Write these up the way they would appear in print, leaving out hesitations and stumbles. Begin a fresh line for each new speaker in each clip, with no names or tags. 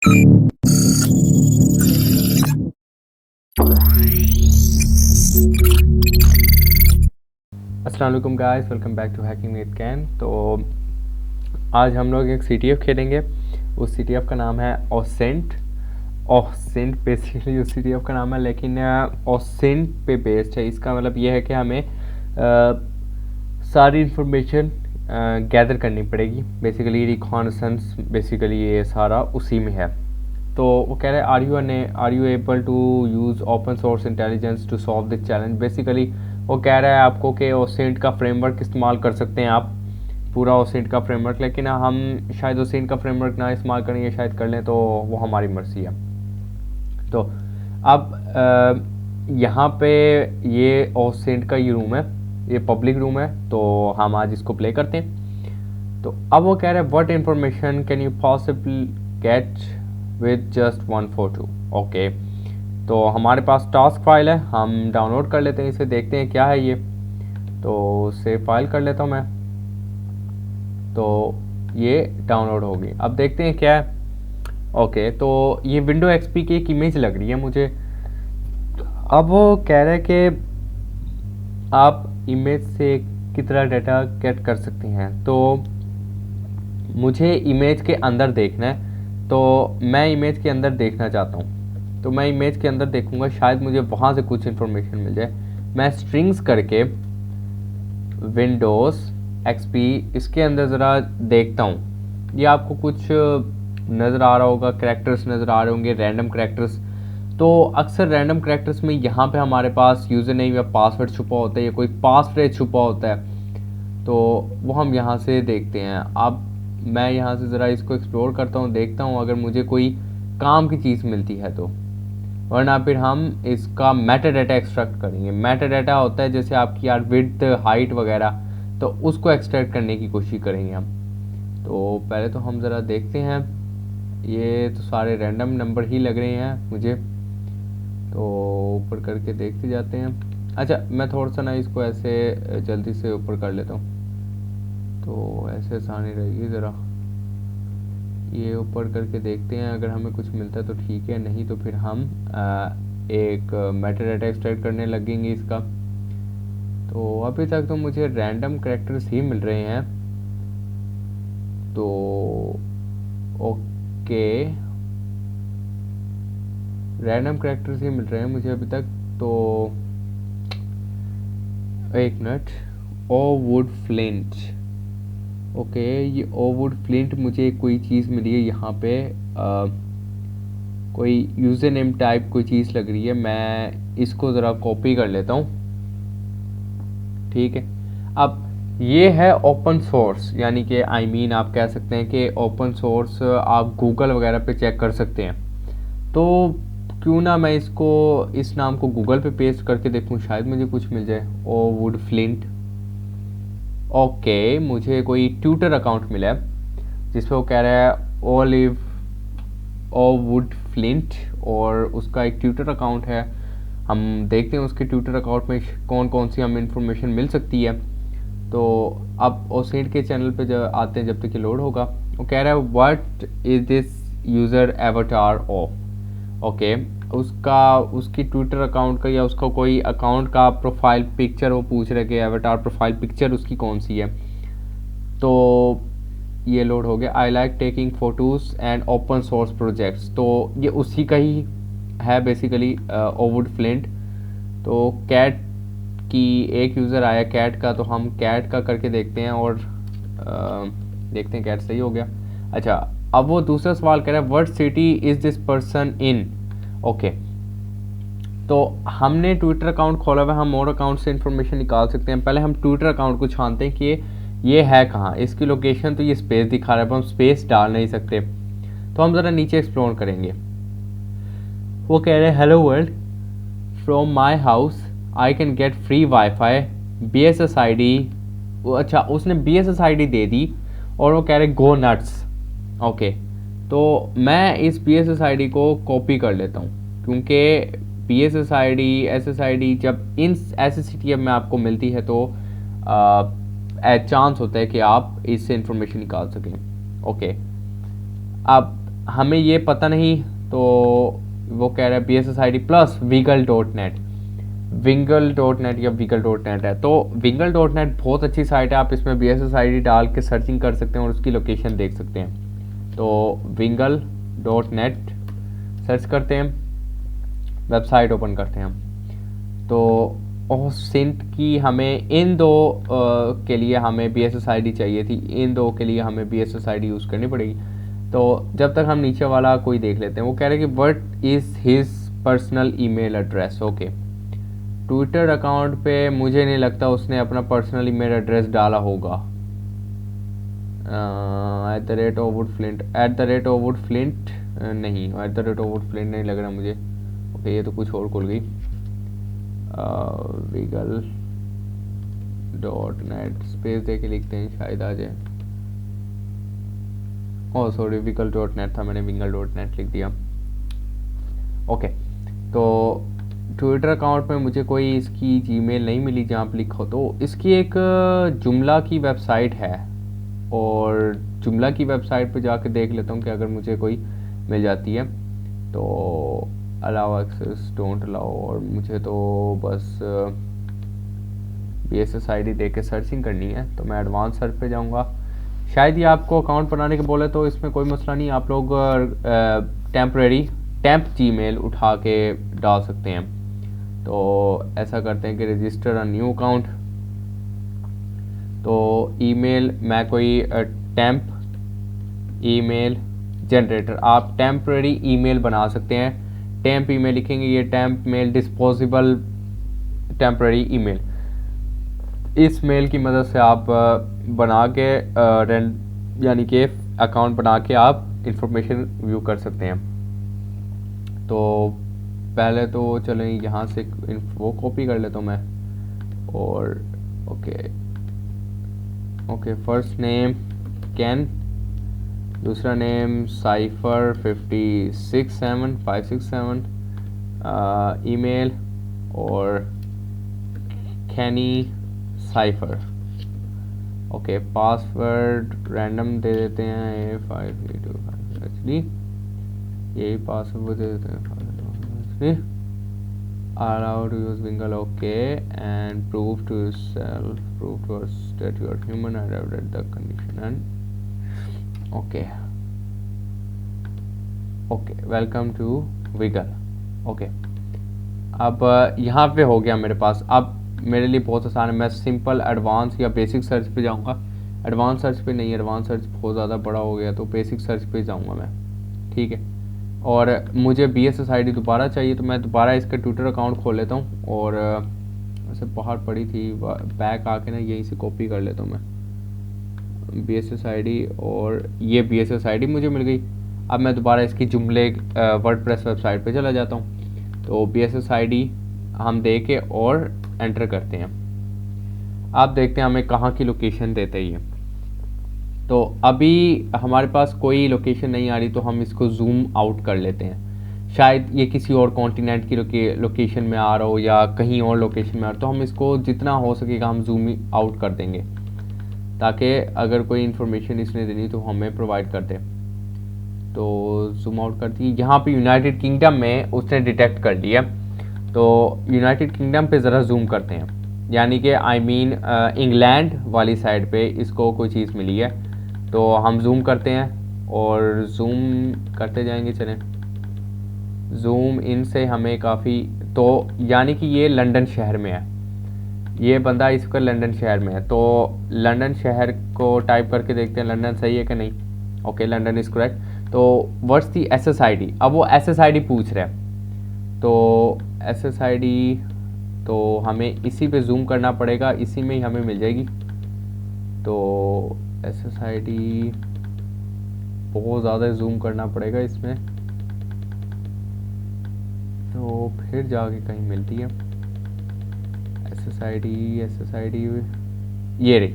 अस्सलाम वालेकुम guys, welcome back to hacking with Cain. तो आज हम लोग एक CTF खेलेंगे। उस CTF का नाम है ओसेंट। ओसेंट बेसिकली उस CTF का नाम है, लेकिन ओसेंट पे बेस्ड है। इसका मतलब ये है कि हमें सारी इंफॉर्मेशन गैदर करनी पड़ेगी। बेसिकली रिकॉनसेंस बेसिकली ये सारा उसी में है। तो वो कह रहे हैं are you able to use open source intelligence to solve this challenge. Basically वो कह रहा है आपको कि ओसेंट का फ्रेमवर्क इस्तेमाल कर सकते हैं आप, पूरा ओसेंट का फ्रेमवर्क, लेकिन हम शायद ओसेंट का फ्रेमवर्क ना इस्तेमाल करें या शायद कर लें, तो वो हमारी मर्ज़ी है। तो अब यहाँ पे ये ओसेंट का ये रूम है, ये पब्लिक रूम है, तो हम आज इसको प्ले करते हैं। तो अब वो कह रहे हैं what information can you possible get with just one photo. Okay, तो हमारे पास टास्क फाइल है, हम डाउनलोड कर लेते हैं इसे, देखते हैं क्या है ये। तो सेव फाइल कर लेता हूँ मैं। तो ये डाउनलोड होगी, अब देखते हैं क्या है। ओके, तो ये विंडो एक्सपी की एक इमेज लग रही है मुझे। अब वो कह रहे हैं कि आप इमेज से कितना डाटा गेट कर सकते हैं। तो मुझे इमेज के अंदर देखना है, तो मैं इमेज के अंदर देखना चाहता हूँ। तो मैं इमेज के अंदर देखूंगा, शायद मुझे वहाँ से कुछ इन्फॉर्मेशन मिल जाए। मैं स्ट्रिंग्स करके विंडोज़ एक्सपी इसके अंदर ज़रा देखता हूँ। ये आपको कुछ नज़र आ रहा होगा, करैक्टर्स नज़र आ रहे होंगे, रैंडम करैक्टर्स। तो अक्सर रैंडम करैक्टर्स में यहाँ पे हमारे पास यूज़र नेम या पासवर्ड छुपा होता है या कोई पास फ्रेज छुपा होता है, तो वो हम यहाँ से देखते हैं। अब मैं यहाँ से ज़रा इसको एक्सप्लोर करता हूँ, देखता हूँ अगर मुझे कोई काम की चीज़ मिलती है तो, वरना फिर हम इसका मेटा डाटा एक्सट्रैक्ट करेंगे। मेटा डाटा होता है जैसे आपकी यार विड्थ, हाइट वगैरह, तो उसको एक्सट्रैक्ट करने की कोशिश करेंगे हम। तो पहले तो हम ज़रा देखते हैं, ये तो सारे रैंडम नंबर ही लग रहे हैं मुझे, तो ऊपर करके देखते जाते हैं। अच्छा, मैं थोड़ा सा ना इसको ऐसे जल्दी से ऊपर कर लेता हूँ, तो ऐसे आसानी रहेगी ज़रा। ये ऊपर करके देखते हैं, अगर हमें कुछ मिलता है तो ठीक है, नहीं तो फिर हम एक मेटा डाटा एक्सट्रैक्ट करने लगेंगे इसका। तो अभी तक तो मुझे रैंडम कैरेक्टर्स ही मिल रहे हैं। तो ओके, रैंडम कैरेक्टर्स ही मिल रहे हैं मुझे अभी तक। तो एक minute, O wood flint. Okay, ये ओ वुड फ्लिंट मुझे कोई चीज़ मिली है यहाँ पे, कोई यूज़र नेम टाइप कोई चीज़ लग रही है। मैं इसको ज़रा कॉपी कर लेता हूँ, ठीक है। अब ये है ओपन सोर्स, यानी कि आप कह सकते हैं कि ओपन सोर्स आप गूगल वगैरह पे चेक कर सकते हैं। तो क्यों ना मैं इसको, इस नाम को गूगल पे पेस्ट करके देखूं, शायद मुझे कुछ मिल जाए। ओ वुड फ्लिंट। ओके, मुझे कोई ट्विटर अकाउंट मिला है जिस पे वो कह रहा है ओलिव ओ वुड फ्लिंट, और उसका एक ट्विटर अकाउंट है। हम देखते हैं उसके ट्विटर अकाउंट में कौन कौन सी हमें इंफॉर्मेशन मिल सकती है। तो अब ओसेंट के चैनल पे जब आते हैं, जब तक ये लोड होगा, वो कह रहा है what is this user avatar of. Okay, उसका, उसकी ट्विटर अकाउंट का या उसका कोई अकाउंट का प्रोफाइल पिक्चर वो पूछ रहे कि एवटार प्रोफाइल पिक्चर उसकी कौन सी है। तो ये लोड हो गया। I like taking photos and open source projects, तो ये उसी का ही है बेसिकली, ओवुड फ्लिंट। तो कैट की एक यूज़र आया कैट का, तो हम कैट का करके देखते हैं और देखते हैं कैट सही हो गया। अच्छा, अब वो दूसरा सवाल कह रहा है what city is this person in. Okay, तो हमने ट्विटर अकाउंट खोला हुआ है, हम और अकाउंट से इन्फॉर्मेशन निकाल सकते हैं। पहले हम ट्विटर अकाउंट को छानते हैं कि ये है कहाँ, इसकी लोकेशन तो ये स्पेस दिखा रहा है, पर हम स्पेस डाल नहीं सकते। तो हम ज़रा नीचे एक्सप्लोर करेंगे। वो कह रहे हैं hello world, from my house I can get free wifi, BSSID। अच्छा, उसने BSSID दे दी और वो कह रहे गो नट्स। ओके, तो मैं इस BSSID को कॉपी कर लेता हूँ, क्योंकि BSSID SSID जब इन ऐसे CTF में आपको मिलती है तो चांस होता है कि आप इससे इंफॉर्मेशन निकाल सकें। ओके, अब हमें ये पता नहीं, तो वो कह रहा है BSSID प्लस विंगल.net। विंगल.net या विंगल.net है, तो विंगल.net बहुत अच्छी साइट है। आप इसमें BSSID डाल के सर्चिंग कर सकते हैं और उसकी लोकेशन देख सकते हैं। तो विंगल.net सर्च करते हैं, वेबसाइट ओपन करते हैं हम। तो ओसिंट की हमें इन दो के लिए हमें BSSID चाहिए थी, इन दो के लिए हमें BSSID यूज़ करनी पड़ेगी। तो जब तक हम नीचे वाला कोई देख लेते हैं, वो कह रहे हैं कि what is his personal email address. Okay, Twitter account पे मुझे नहीं लगता उसने अपना पर्सनल ईमेल एड्रेस डाला होगा। @OFWoodFlint नहीं, @OFWoodFlint नहीं लग रहा मुझे। ओके, ये तो कुछ और खुल गई। विगल.net स्पेस दे के लिखते हैं, शायद आ जाए। ओह सॉरी, विगल.net था, मैंने विंगल.net लिख दिया। ओके, तो ट्विटर अकाउंट में मुझे कोई इसकी जीमेल नहीं मिली जहाँ आप लिखो। तो इसकी एक जुमला की वेबसाइट है, और जुमला की वेबसाइट पे जाके देख लेता हूँ कि अगर मुझे कोई मिल जाती है तो अलाउ एक्सेस, डोंट अलाउ, और मुझे तो बस BSSID दे के सर्चिंग करनी है। तो मैं एडवांस सर्च पे जाऊँगा। शायद ये आपको अकाउंट बनाने के बोले, तो इसमें कोई मसला नहीं, आप लोग टेम्प जीमेल उठा के डाल सकते हैं। तो ऐसा करते हैं कि रजिस्टर अ न्यू अकाउंट। तो ईमेल मैं कोई टेम्प ईमेल जनरेटर, आप टेम्परेरी ईमेल बना सकते हैं। टेम्प ईमेल लिखेंगे, ये temp mail disposable temporary email, इस मेल की मदद से आप बना के यानी कि अकाउंट बना के आप इंफॉर्मेशन व्यू कर सकते हैं। तो पहले तो चलें यहाँ से वो कॉपी कर लेता हूँ मैं, और ओके फर्स्ट नेम कैन, दूसरा नेम साइफर 567 ईमेल और कैनी साइफर। ओके, पासवर्ड रैंडम दे देते हैं, 5325। एक्चुअली यही पासवर्ड दे देते हैं। Allowed to use Wingle, okay, and prove to yourself, prove to us that you are human and have read the condition and okay, welcome to Wiggle। Okay, अब यहाँ पे हो गया मेरे पास। अब मेरे लिए बहुत आसान है, मैं सिंपल एडवांस या बेसिक सर्च पे जाऊँगा। एडवांस सर्च पे नहीं, एडवांस सर्च बहुत ज़्यादा बड़ा हो गया, तो बेसिक सर्च पे जाऊँगा मैं, ठीक है। और मुझे BSSID दोबारा चाहिए, तो मैं दोबारा इसका ट्विटर अकाउंट खोल लेता हूँ, और ऐसे बाहर पड़ी थी, बैक आके ना यहीं से कॉपी कर लेता हूँ मैं BSSID, और ये BSSID मुझे मिल गई। अब मैं दोबारा इसकी जुमले वर्डप्रेस वेबसाइट पे चला जाता हूँ। तो BSSID हम दे के और एंटर करते हैं। आप देखते हैं हमें कहाँ की लोकेशन देते ही है। तो अभी हमारे पास कोई लोकेशन नहीं आ रही, तो हम इसको जूम आउट कर लेते हैं। शायद ये किसी और कॉन्टिनेंट की लोकेशन में आ रहा हो या कहीं और लोकेशन में आ रहा हो, तो हम इसको जितना हो सकेगा हम जूम आउट कर देंगे, ताकि अगर कोई इन्फॉर्मेशन इसने देनी तो हमें प्रोवाइड कर दे। तो जूम आउट करती है, यहाँ पे यूनाइटेड किंगडम में उसने डिटेक्ट कर लिया। तो यूनाइटेड किंगडम पे ज़रा जूम करते हैं, यानी कि आई मीन इंग्लैंड वाली साइड पे इसको कोई चीज़ मिली है। तो हम जूम करते हैं और जूम करते जाएंगे, चलें जूम इन से हमें काफ़ी, तो यानी कि ये लंदन शहर में है, ये बंदा इसका लंदन शहर में है। तो लंदन शहर को टाइप करके देखते हैं लंदन सही है कि नहीं। Okay, London is correct. तो व्हाट्स दी SSID, अब वो SSID पूछ रहा है। तो SSID तो हमें इसी पे जूम करना पड़ेगा, इसी में ही हमें मिल जाएगी। तो SSID बहुत ज़्यादा जूम करना पड़ेगा इसमें, तो फिर जाके कहीं मिलती है SSID। ये रही,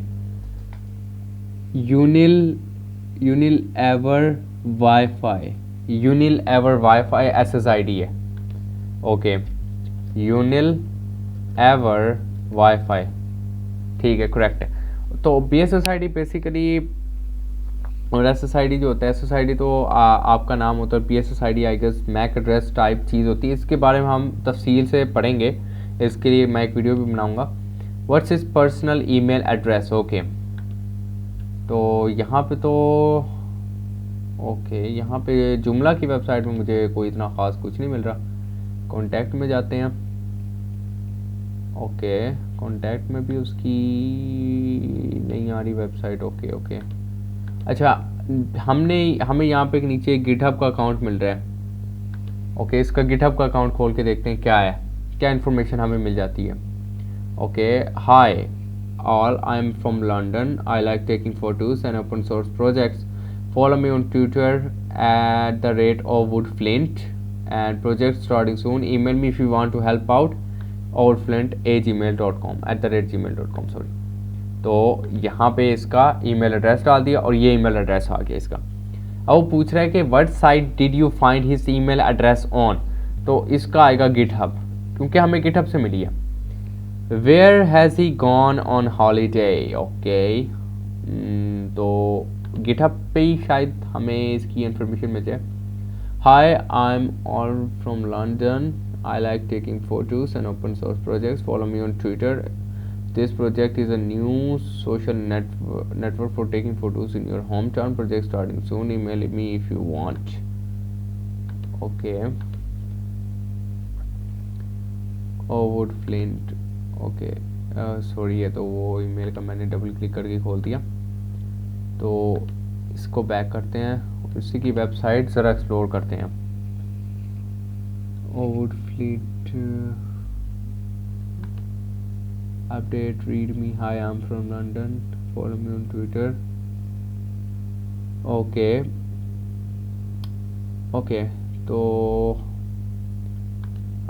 यूनिल एवर वाईफाई SSID है। ओके, यूनिल एवर वाईफाई, ठीक है, करेक्ट है। तो BSSID बेसिकली और SSID जो होता है, SSID तो आपका नाम होता है, PSSID I guess MAC address type चीज़ होती है। इसके बारे में हम तफसील से पढ़ेंगे, इसके लिए मैं एक वीडियो भी बनाऊंगा। What's is personal email address. Okay, तो यहाँ पे तो ओके, यहाँ पे जुमला की वेबसाइट में मुझे कोई इतना ख़ास कुछ नहीं मिल रहा। कॉन्टैक्ट में जाते हैं। ओके, कॉन्टैक्ट में भी उसकी नहीं आ रही वेबसाइट। ओके ओके, अच्छा, हमें यहाँ पे नीचे गिटहब का अकाउंट मिल रहा है। ओके, इसका गिटहब का अकाउंट खोल के देखते हैं क्या है, क्या इन्फॉर्मेशन हमें मिल जाती है। Okay, hi all, I am from London, I like taking photos and open source projects, follow me on Twitter @woodflint and project starting soon, email me if you want to help out, gmail.com sorry. तो यहाँ पे इसका email address डाल दिया और ये email address आ गया इसका। अब वो पूछ रहा है कि what site did you find his email address on, तो इसका आएगा गिटहब, क्योंकि हमें गिटहब से मिली है। Where has he gone on holiday. Okay, तो गिटहब पे ही शायद हमें इसकी इंफॉर्मेशन मिल जाए। Hi, I am all from London, I like taking photos and open source projects. Follow me on Twitter. This project is a new social network for taking photos in your hometown. Project starting soon. Email me if you want. Okay. Woodflint. Okay. Sorry, है तो वो email का मैंने double click करके खोल दिया। तो इसको बैक करते हैं, उसी की वेबसाइट ज़रा एक्सप्लोर करते हैं। Woodflint update, read me, hi, I'm from London, follow me on Twitter. Okay, तो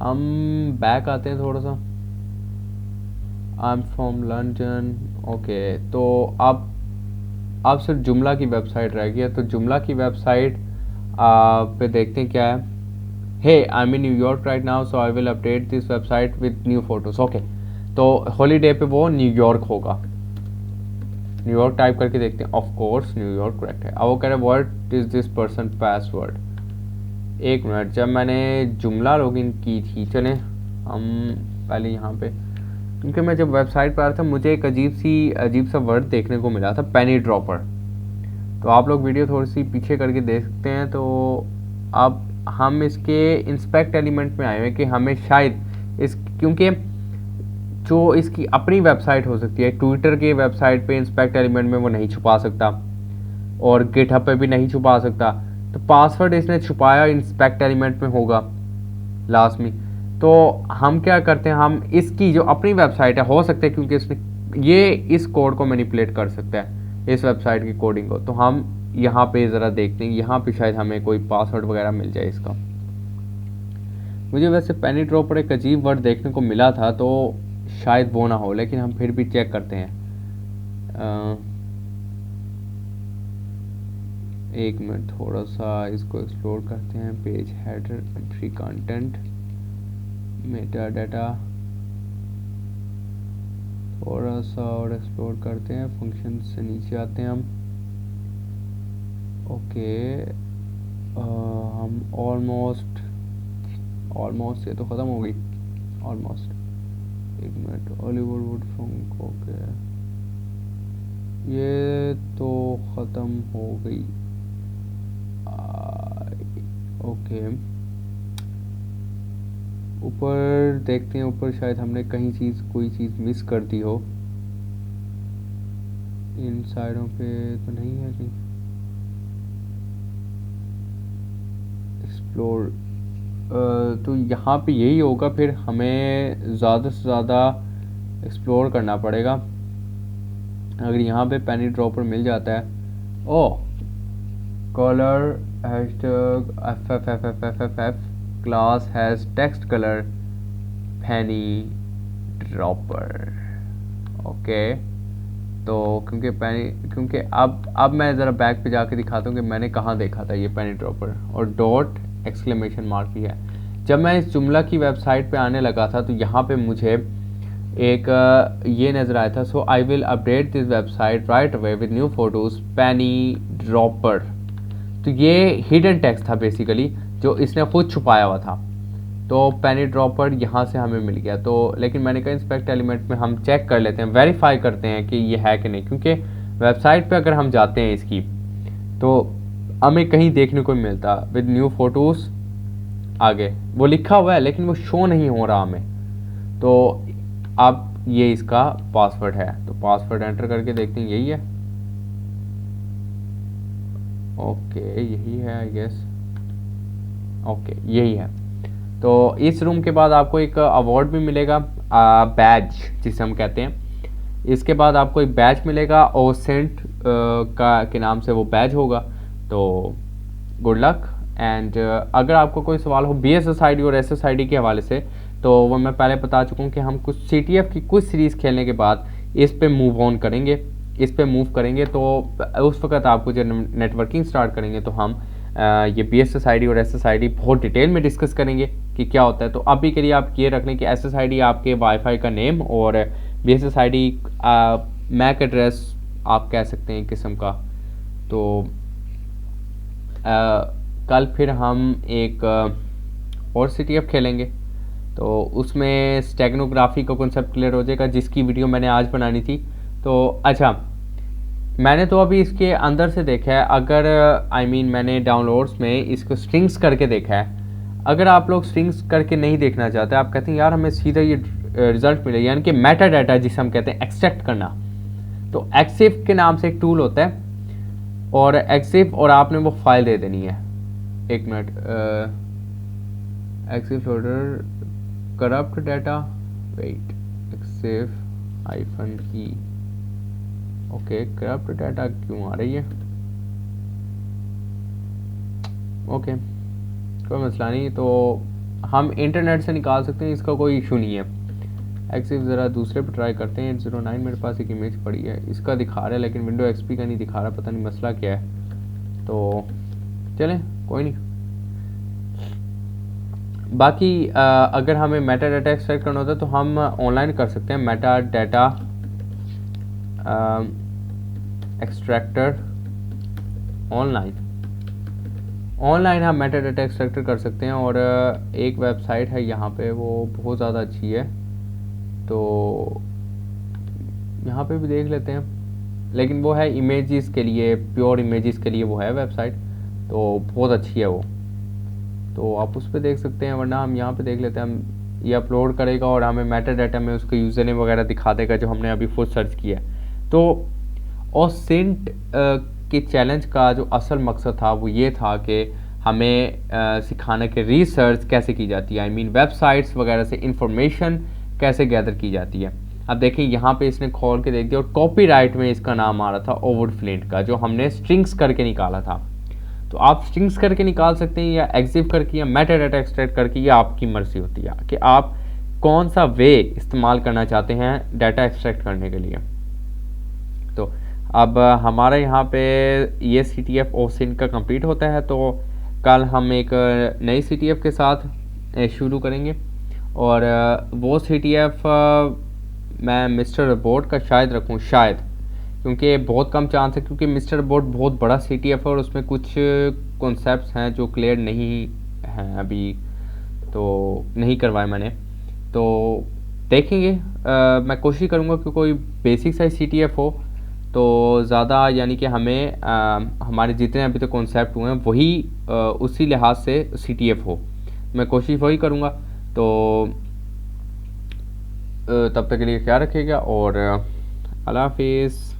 हम बैक आते हैं थोड़ा सा। I'm from London. ओके, तो अब सिर्फ जुमला की वेबसाइट रह गई है। तो जुमला की वेबसाइट पे देखते हैं क्या है। Hey, I'm in New York right now, so I will update this website with new photos. Okay, तो हॉलीडे पे वो न्यूयॉर्क होगा। न्यूयॉर्क टाइप करके देखते हैं। ऑफ कोर्स न्यूयॉर्क करेक्ट है। अब वो कह रहे हैं what is this person password. एक मिनट, जब मैंने जुमला लॉगिन की थी, चलें हम पहले यहाँ पे, क्योंकि मैं जब वेबसाइट पर आया था मुझे एक अजीब सा वर्ड देखने को मिला था, पेनी ड्रॉपर। तो आप लोग वीडियो थोड़ी सी पीछे करके देखते हैं। तो अब हम इसके इंस्पेक्ट एलिमेंट में आए हैं कि हमें शायद क्योंकि जो इसकी अपनी वेबसाइट हो सकती है, ट्विटर की वेबसाइट पे इंस्पेक्ट एलिमेंट में वो नहीं छुपा सकता और गिटहब पे भी नहीं छुपा सकता, तो पासवर्ड इसने छुपाया इंस्पेक्ट एलिमेंट में होगा लास्ट में। तो हम क्या करते हैं, हम इसकी जो अपनी वेबसाइट है, हो सकता है क्योंकि इसने ये इस कोड को मैनिपुलेट कर सकता है, इस वेबसाइट की कोडिंग को, तो हम यहाँ पे ज़रा देखते हैं, यहाँ पे शायद हमें कोई पासवर्ड वगैरह मिल जाए इसका। मुझे वैसे पेनी ड्रॉपर एक अजीब वर्ड देखने को मिला था, तो शायद वो ना हो, लेकिन हम फिर भी चेक करते हैं। एक मिनट, थोड़ा सा इसको एक्सप्लोर करते हैं। Page header, entry, content, Meta data, थोड़ा सा और एक्सप्लोर करते हैं। फंक्शन से नीचे आते हैं हम। ओके, हम ऑलमोस्ट ये तो ख़त्म हो गई ऑलमोस्ट। एक minute, Hollywood would funk, okay ये तो ख़त्म हो गई। ओके, ऊपर देखते हैं, ऊपर शायद हमने कहीं कोई चीज़ मिस कर दी हो। इन साइडों पे तो नहीं है कहीं। एक्सप्लोर, तो यहाँ पे यही होगा, फिर हमें ज़्यादा से ज़्यादा एक्सप्लोर करना पड़ेगा। अगर यहाँ पे पेनी ड्रॉपर मिल जाता है, oh colour hashtag FFFFFF class has text colour penny dropper. Okay, तो क्योंकि अब मैं ज़रा बैक पे जाके दिखाता हूँ कि मैंने कहाँ देखा था ये पेनी ड्रॉपर, और डॉट एक्सक्लेमेशन मार्क भी है। जब मैं इस जुमला की वेबसाइट पे आने लगा था तो यहाँ पे मुझे एक ये नज़र आया था, so I will update this website right away with new photos penny dropper. तो ये हिडन टेक्स्ट था बेसिकली, जो इसने खुद छुपाया हुआ था। तो पेनी ड्रॉपर यहाँ से हमें मिल गया। तो लेकिन मैंने कहा इंस्पेक्ट एलिमेंट में हम चेक कर लेते हैं, वेरीफाई करते हैं कि ये है कि नहीं, क्योंकि वेबसाइट पे अगर हम जाते हैं इसकी तो हमें कहीं देखने को मिलता विद न्यू फोटोज़, आगे वो लिखा हुआ है लेकिन वो शो नहीं हो रहा हमें। तो अब ये इसका पासवर्ड है, तो पासवर्ड एंटर करके देखते हैं, यही है। ओके यही है आई गेस, ओके यही है। तो इस रूम के बाद आपको एक अवार्ड भी मिलेगा, बैज जिसे हम कहते हैं। इसके बाद आपको एक बैज मिलेगा ओसेंट का के नाम से वो बैज होगा। तो गुड लक। एंड अगर आपको कोई सवाल हो BSSID और SSID के हवाले से, तो वो मैं पहले बता चुका हूँ कि हम कुछ CTF की कुछ सीरीज़ खेलने के बाद इस पे मूव ऑन करेंगे, इस पे मूव करेंगे। तो उस वक्त आपको जब नेटवर्किंग स्टार्ट करेंगे तो हम ये BSSID और SSID बहुत डिटेल में डिस्कस करेंगे कि क्या होता है। तो अभी के लिए आप ये रख लें कि SSID आपके वाईफाई का नेम और BSSID मैक एड्रेस आप कह सकते हैं एक किस्म का। तो कल फिर हम एक और CTF खेलेंगे, तो उसमें स्टेगनोग्राफी का कॉन्सेप्ट क्लियर हो जाएगा, जिसकी वीडियो मैंने आज बनानी थी। तो अच्छा, मैंने तो अभी इसके अंदर से देखा है, अगर मैंने डाउनलोड्स में इसको स्ट्रिंग्स करके देखा है। अगर आप लोग स्ट्रिंग्स करके नहीं देखना चाहते, आप कहते हैं यार हमें सीधा ये रिजल्ट मिले, यानी कि मेटा डाटा जिसे हम कहते हैं एक्सट्रैक्ट करना, तो एक्सिफ के नाम से एक टूल होता है, और एक्सिफ और आपने वो फाइल दे देनी है। एक minute, exif loader corrupt data, wait, exif -e, okay corrupt data क्यों आ रही है, ओके कोई मसला नहीं, तो हम इंटरनेट से निकाल सकते हैं, इसका कोई इशू नहीं है। एक्सिफ ज़रा दूसरे पे ट्राई करते हैं। 809 मेरे पास एक इमेज पड़ी है, इसका दिखा रहा है लेकिन विंडो XP का नहीं दिखा रहा, पता नहीं मसला क्या है। तो चलें कोई नहीं। बाकी अगर हमें मेटा डाटा एक्सट्रैक्ट करना होता है तो हम ऑनलाइन कर सकते हैं, मेटा डाटा एक्सट्रैक्टर ऑनलाइन हम मेटा डाटा एक्सट्रैक्टर कर सकते हैं। और एक वेबसाइट है यहाँ पे, वो बहुत ज़्यादा अच्छी है, तो यहाँ पे भी देख लेते हैं। लेकिन वो है इमेजेस के लिए, प्योर इमेजेस के लिए वो है वेबसाइट, तो बहुत अच्छी है वो, तो आप उस पर देख सकते हैं। वरना हम यहाँ पे देख लेते हैं, हम ये अपलोड करेगा और हमें मेटा डाटा में उसका यूज़र नेम वगैरह दिखा देगा जो हमने अभी खुद सर्च किया है। तो ओसेंट के चैलेंज का जो असल मकसद था वो ये था कि हमें सिखाना कि रिसर्च कैसे की जाती है, वेबसाइट्स वगैरह से इंफॉर्मेशन कैसे गैदर की जाती है। अब देखिए यहाँ पे इसने खोल के देख दिया और कॉपीराइट में इसका नाम आ रहा था ओवुड फ्लिंट का, जो हमने स्ट्रिंग्स करके निकाला था। तो आप स्ट्रिंग्स करके निकाल सकते हैं या एक्सिफ करके या मेटा डाटा एक्सट्रैक्ट करके, ये आपकी मर्जी होती है कि आप कौन सा वे इस्तेमाल करना चाहते हैं डाटा एक्सट्रैक्ट करने के लिए। तो अब हमारा यहाँ पे ये CTF ओसेंट का कंप्लीट होता है, तो कल हम एक नई CTF के साथ शुरू करेंगे। और वो CTF मैं मिस्टर रोबोट का शायद रखूँ, शायद, क्योंकि बहुत कम चांस है, क्योंकि मिस्टर रोबोट बहुत बड़ा CTF है और उसमें कुछ कॉन्सेप्ट्स हैं जो क्लियर नहीं हैं अभी, तो नहीं करवाए मैंने। तो देखेंगे, मैं कोशिश करूँगा कि कोई बेसिक साइज CTF हो, तो ज़्यादा यानी कि हमें हमारे जितने अभी तक कॉन्सेप्ट हुए हैं वही उसी लिहाज से CTF हो, मैं कोशिश वही करूँगा। तो तब तक के लिए ख्याल रखिएगा और अल्लाह हाफिज़।